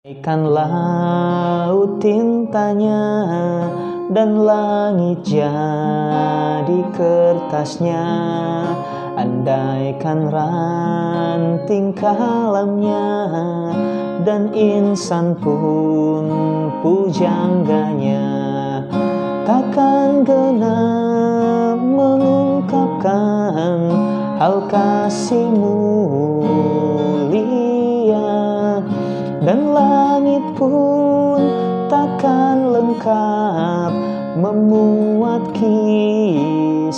Ikan laut tintanya dan langit jadi kertasnya, andaikan ranting kalamnya dan insan pun pujangganya, takkan genap mengungkapkan hal kasih mulia. Dan langit pun takkan lengkap memuat kisahnya.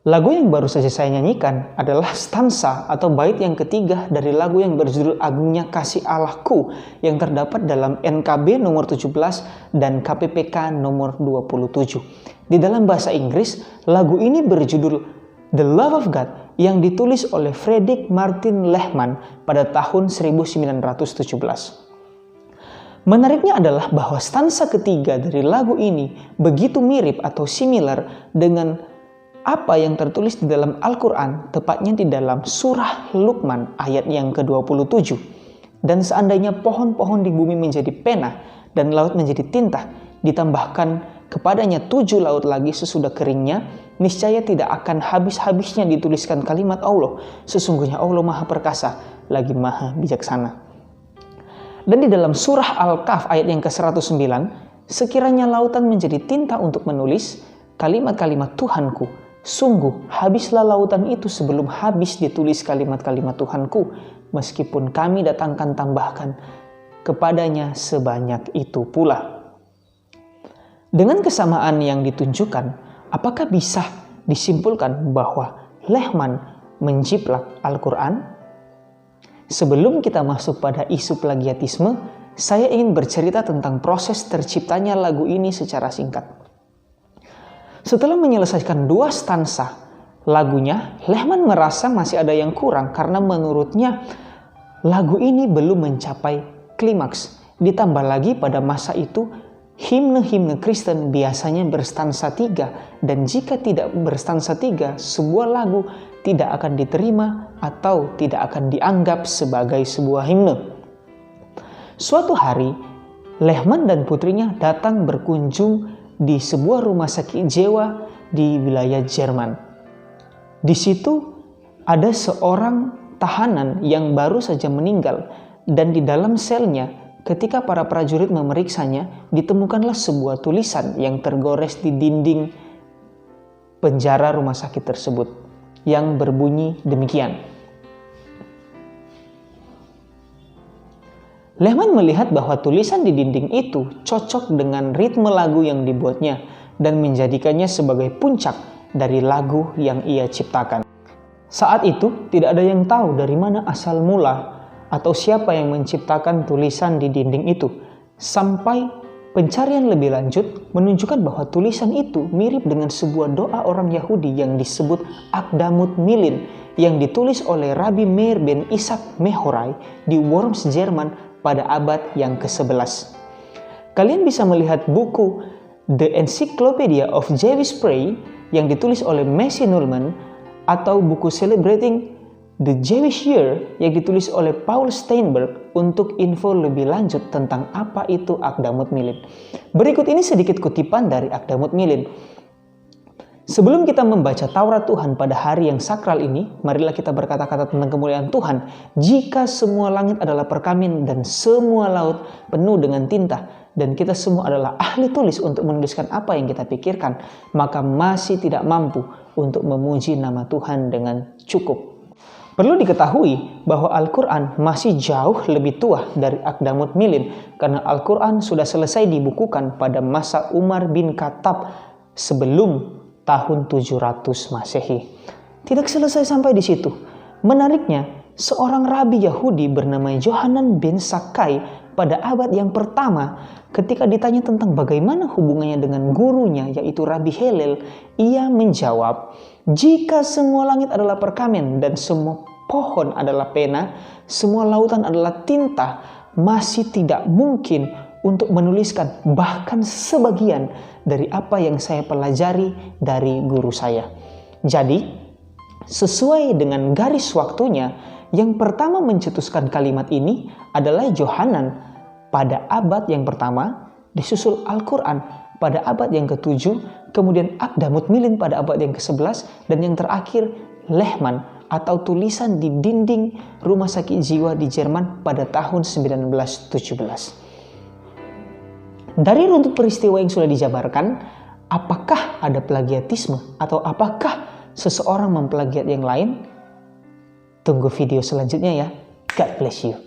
Lagu yang baru saja saya nyanyikan adalah stansa atau bait yang ketiga dari lagu yang berjudul Agungnya Kasih Allahku yang terdapat dalam NKB nomor 17 dan KPPK nomor 27. Di dalam bahasa Inggris, lagu ini berjudul The Love of God yang ditulis oleh Frederick Martin Lehman pada tahun 1917. Menariknya adalah bahwa stansa ketiga dari lagu ini begitu mirip atau similar dengan apa yang tertulis di dalam Al-Quran, tepatnya di dalam surah Luqman ayat yang ke-27. Dan seandainya pohon-pohon di bumi menjadi pena dan laut menjadi tinta, ditambahkan kepadanya 7 laut lagi sesudah keringnya, niscaya tidak akan habis-habisnya dituliskan kalimat Allah. Sesungguhnya Allah Maha Perkasa, lagi Maha Bijaksana. Dan di dalam surah Al-Kahf ayat yang ke-109, sekiranya lautan menjadi tinta untuk menulis kalimat-kalimat Tuhanku, sungguh habislah lautan itu sebelum habis ditulis kalimat-kalimat Tuhanku, meskipun kami datangkan tambahkan kepadanya sebanyak itu pula. Dengan kesamaan yang ditunjukkan, apakah bisa disimpulkan bahwa Lehman menjiplak Al-Quran? Sebelum kita masuk pada isu plagiatisme, saya ingin bercerita tentang proses terciptanya lagu ini secara singkat. Setelah menyelesaikan 2 stansa lagunya, Lehman merasa masih ada yang kurang karena menurutnya lagu ini belum mencapai klimaks. Ditambah lagi pada masa itu, himne-himne Kristen biasanya berstansa 3, dan jika tidak berstansa 3, sebuah lagu tidak akan diterima atau tidak akan dianggap sebagai sebuah himne. Suatu hari, Lehman dan putrinya datang berkunjung di sebuah rumah sakit jiwa di wilayah Jerman. Di situ ada seorang tahanan yang baru saja meninggal, dan di dalam selnya ketika para prajurit memeriksanya, ditemukanlah sebuah tulisan yang tergores di dinding penjara rumah sakit tersebut yang berbunyi demikian. Lehman melihat bahwa tulisan di dinding itu cocok dengan ritme lagu yang dibuatnya dan menjadikannya sebagai puncak dari lagu yang ia ciptakan. Saat itu tidak ada yang tahu dari mana asal mula atau siapa yang menciptakan tulisan di dinding itu, sampai pencarian lebih lanjut menunjukkan bahwa tulisan itu mirip dengan sebuah doa orang Yahudi yang disebut Akdamut Milin yang ditulis oleh Rabbi Meir ben Isaac Mehorai di Worms, Jerman pada abad yang ke-11. Kalian bisa melihat buku The Encyclopedia of Jewish Prayer yang ditulis oleh Messi Nulman atau buku Celebrating The Jewish Year yang ditulis oleh Paul Steinberg untuk info lebih lanjut tentang apa itu Akdamut Milin. Berikut ini sedikit kutipan dari Akdamut Milin. Sebelum kita membaca Taurat Tuhan pada hari yang sakral ini, marilah kita berkata-kata tentang kemuliaan Tuhan. Jika semua langit adalah perkamin dan semua laut penuh dengan tinta, dan kita semua adalah ahli tulis untuk menuliskan apa yang kita pikirkan, maka masih tidak mampu untuk memuji nama Tuhan dengan cukup. Perlu diketahui bahwa Al-Quran masih jauh lebih tua dari Akdamut Milin karena Al-Quran sudah selesai dibukukan pada masa Umar bin Khattab sebelum tahun 700 Masehi. Tidak selesai sampai di situ. Menariknya, seorang rabi Yahudi bernama Yohanan bin Zakkai pada abad yang pertama, ketika ditanya tentang bagaimana hubungannya dengan gurunya yaitu Rabbi Hillel, ia menjawab, jika semua langit adalah perkamen dan semua pohon adalah pena, semua lautan adalah tinta, masih tidak mungkin untuk menuliskan bahkan sebagian dari apa yang saya pelajari dari guru saya. Jadi, Sesuai dengan garis waktunya, yang pertama mencetuskan kalimat ini adalah Yohanan pada abad yang pertama, disusul Al-Quran pada abad yang ke-7, kemudian Akdamut Milin pada abad yang ke-11, dan yang terakhir Lehman atau tulisan di dinding rumah sakit jiwa di Jerman pada tahun 1917. Dari runtut peristiwa yang sudah dijabarkan, apakah ada plagiatisme atau apakah seseorang memplagiat yang lain? Tunggu video selanjutnya ya. God bless you.